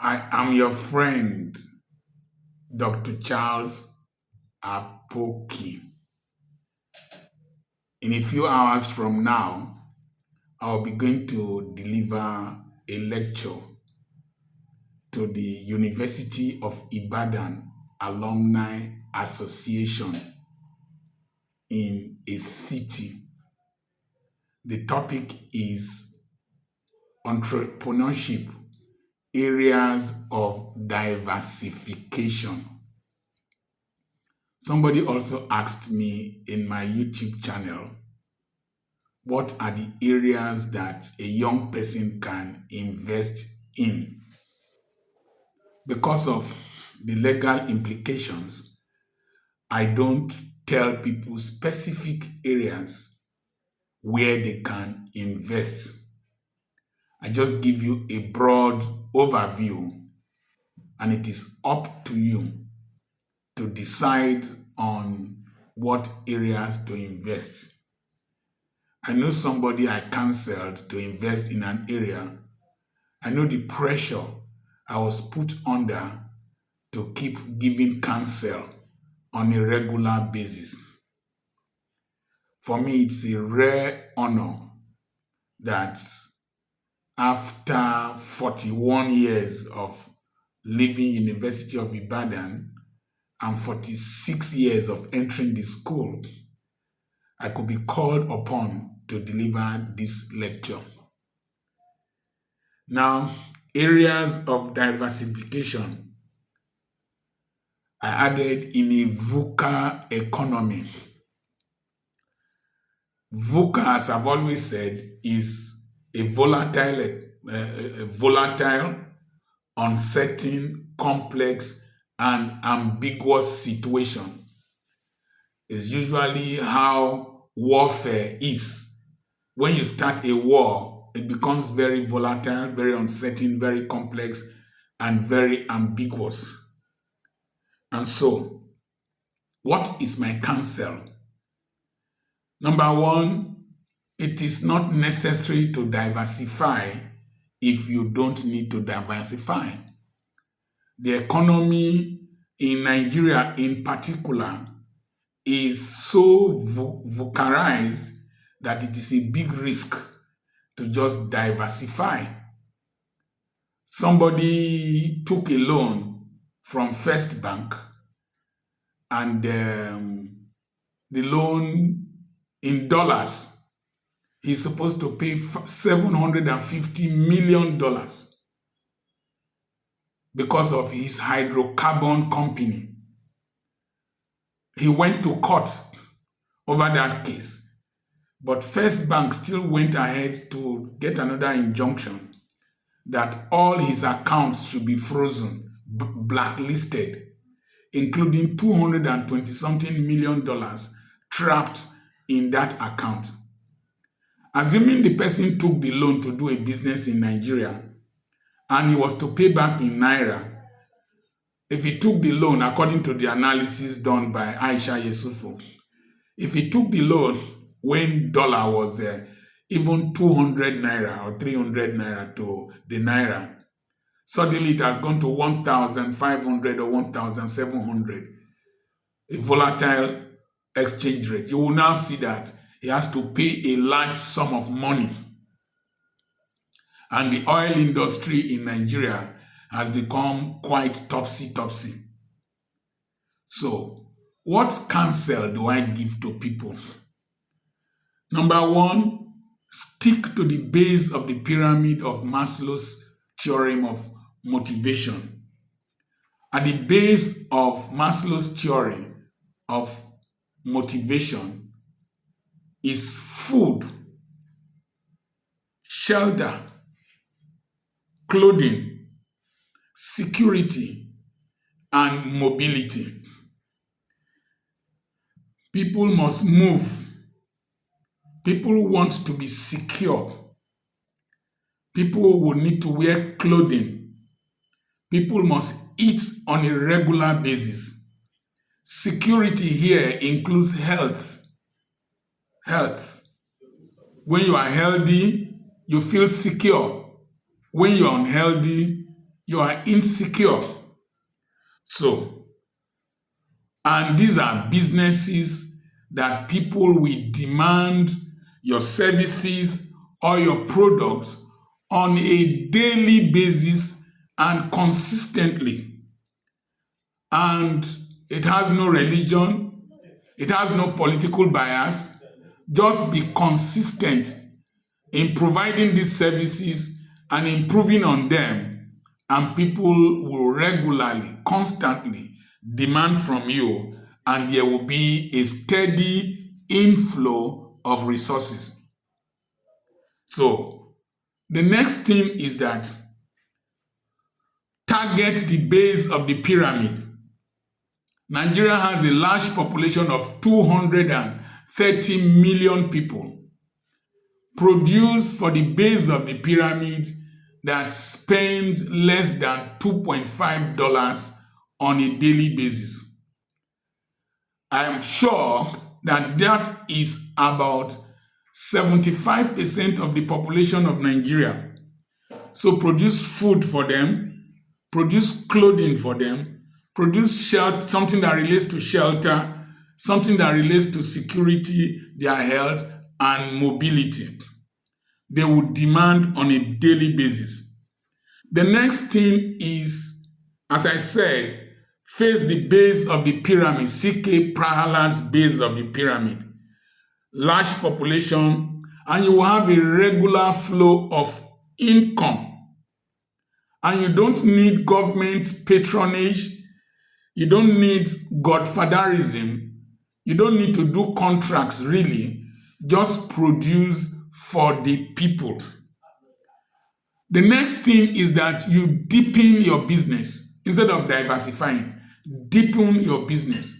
I am your friend, Dr. Charles Apoki. In a few hours from now, I'll be going to deliver a lecture to the University of Ibadan Alumni Association in a city. The topic is entrepreneurship, areas of diversification. Somebody also asked me in my YouTube channel, what are the areas that a young person can invest in? Because of the legal implications, I don't tell people specific areas where they can invest. I just give you a broad overview, and it is up to you to decide on what areas to invest. I know somebody I counseled to invest in an area. I know the pressure I was put under to keep giving counsel on a regular basis. For me, it's a rare honor that after 41 years of leaving University of Ibadan and 46 years of entering the school, I could be called upon to deliver this lecture. Now, areas of diversification I added in a Vuca economy. Vuca, as I've always said, is a volatile, uncertain, complex, and ambiguous situation. It's usually how warfare is. When you start a war, it becomes very volatile, very uncertain, very complex, and very ambiguous. And so, what is my counsel? Number one, it is not necessary to diversify if you don't need to diversify. The economy in Nigeria in particular is so vulgarized that it is a big risk to just diversify. Somebody took a loan from First Bank, and the loan in dollars, he's supposed to pay $750 million because of his hydrocarbon company. He went to court over that case, but First Bank still went ahead to get another injunction that all his accounts should be frozen, blacklisted, including $220-something million trapped in that account. Assuming the person took the loan to do a business in Nigeria and he was to pay back in Naira, if he took the loan, according to the analysis done by Aisha Yesufu, if he took the loan when dollar was even 200 Naira or 300 Naira to the Naira, suddenly it has gone to 1,500 or 1,700, a volatile exchange rate. You will now see that he has to pay a large sum of money. And the oil industry in Nigeria has become quite topsy-turvy. So, what counsel do I give to people? Number one, stick to the base of the pyramid of Maslow's theorem of motivation. At the base of Maslow's theory of motivation is food, shelter, clothing, security, and mobility. People must move. People want to be secure. People will need to wear clothing. People must eat on a regular basis. Security here includes health. Health. When you are healthy, you feel secure. When you are unhealthy, you are insecure. So, and these are businesses that people will demand your services or your products on a daily basis and consistently. And it has no religion, it has no political bias. Just be consistent in providing these services and improving on them, and people will regularly, constantly demand from you, and there will be a steady inflow of resources. So, the next thing is that target the base of the pyramid. Nigeria has a large population of 230 million people. Produce for the base of the pyramid that spend less than $2.5 on a daily basis. I am sure that that is about 75% of the population of Nigeria. So produce food for them, produce clothing for them, produce shelter, something that relates to shelter, something that relates to security, their health, and mobility. They would demand on a daily basis. The next thing is, as I said, face the base of the pyramid, CK Prahalad's base of the pyramid. Large population, and you will have a regular flow of income. And you don't need government patronage, you don't need godfatherism, you don't need to do contracts really, just produce for the people. The next thing is that you deepen your business instead of diversifying. Deepen your business.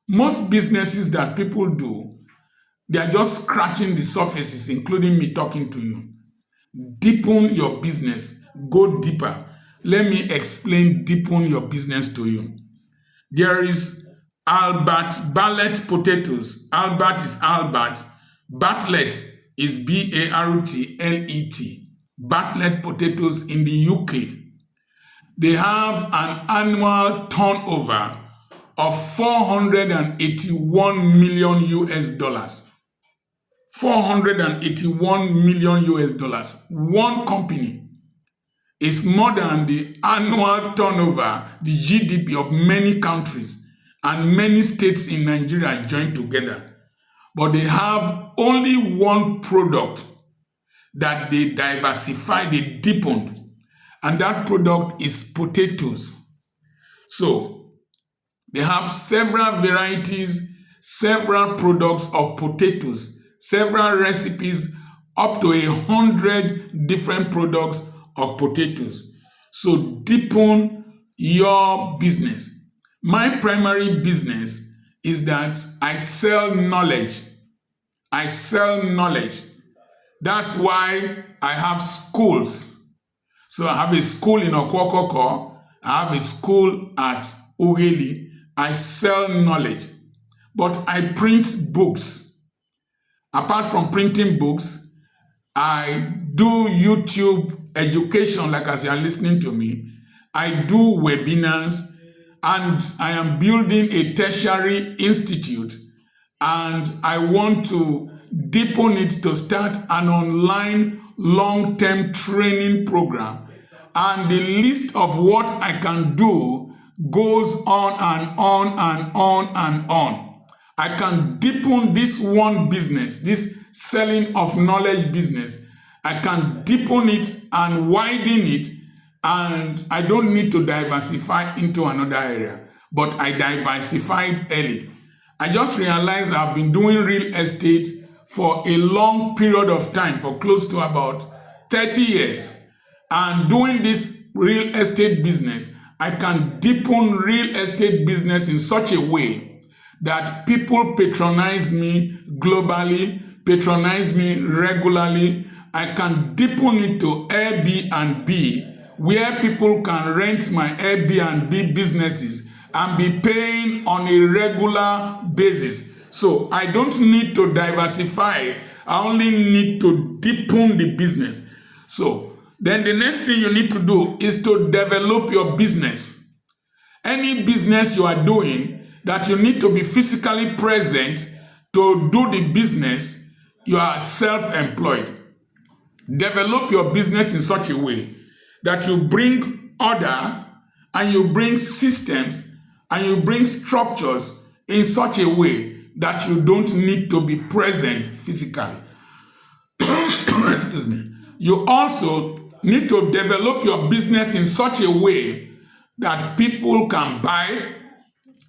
Most businesses that people do, they are just scratching the surfaces, including me talking to you. Deepen your business. Go deeper. Let me explain deepen your business to you. There is Albert Bartlett potatoes. Albert is Albert. Bartlett is Bartlet. Bartlett potatoes in the UK. They have an annual turnover of 481 million US dollars. 481 million US dollars. One company is more than the annual turnover, the GDP of many countries and many states in Nigeria joined together. But they have only one product that they diversified, they deepened, and that product is potatoes. So they have several varieties, several products of potatoes, several recipes, up to 100 different products of potatoes. So deepen your business. My primary business is that I sell knowledge. I sell knowledge. That's why I have schools. So I have a school in Okwokoko. I have a school at Ugeli. I sell knowledge. But I print books. Apart from printing books, I do YouTube education, like as you are listening to me. I do webinars, and I am building a tertiary institute, and I want to deepen it to start an online long-term training program. And the list of what I can do goes on and on and on and on. I can deepen this one business, this selling of knowledge business. I can deepen it and widen it, and I don't need to diversify into another area. But I diversified early. I just realized I've been doing real estate for a long period of time, for close to about 30 years. And doing this real estate business, I can deepen real estate business in such a way that people patronize me globally, patronize me regularly. I can deepen it to Airbnb, where people can rent my Airbnb businesses and be paying on a regular basis. So I don't need to diversify. I only need to deepen the business. So Then the next thing you need to do is to develop your business. Any business you are doing that you need to be physically present to do the business, you are self-employed. Develop your business in such a way that you bring order and you bring systems and you bring structures in such a way that you don't need to be present physically. Excuse me. You also need to develop your business in such a way that people can buy,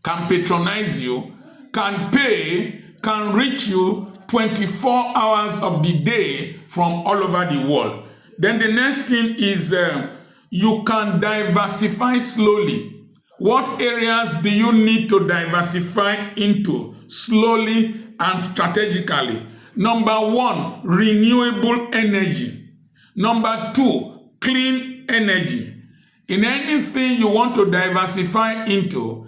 can patronize you, can pay, can reach you 24 hours of the day from all over the world. Then the next thing is you can diversify slowly. What areas do you need to diversify into slowly and strategically? Number one, renewable energy. Number two, clean energy. In anything you want to diversify into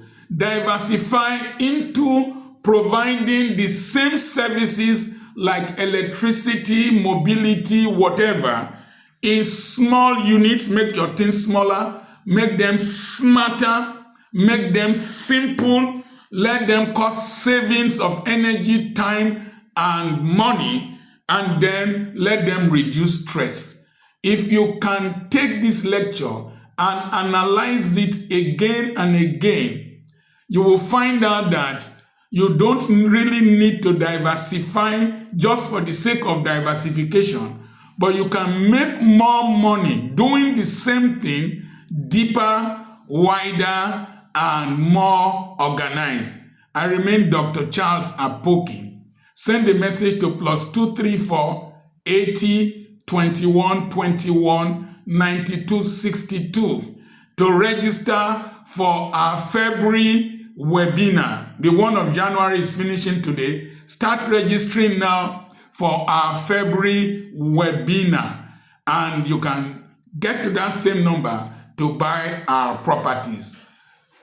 providing the same services like electricity, mobility, whatever, in small units. Make your things smaller, make them smarter, make them simple, let them cost savings of energy, time, and money, and then let them reduce stress. If you can take this lecture and analyze it again and again, you will find out that you don't really need to diversify just for the sake of diversification, but you can make more money doing the same thing deeper, wider, and more organized. I remain Dr. Charles Apoki. Send a message to +234 80 21 21 92 62 to register for our February webinar. The one of January is finishing today. Start registering now for our February webinar, and you can get to that same number to buy our properties.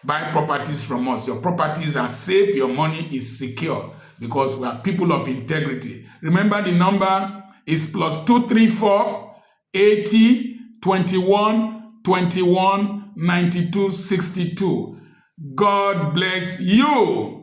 Buy properties from us. Your properties are safe, your money is secure, because we are people of integrity. Remember, the number is +234 80 21 21 92 62. God bless you.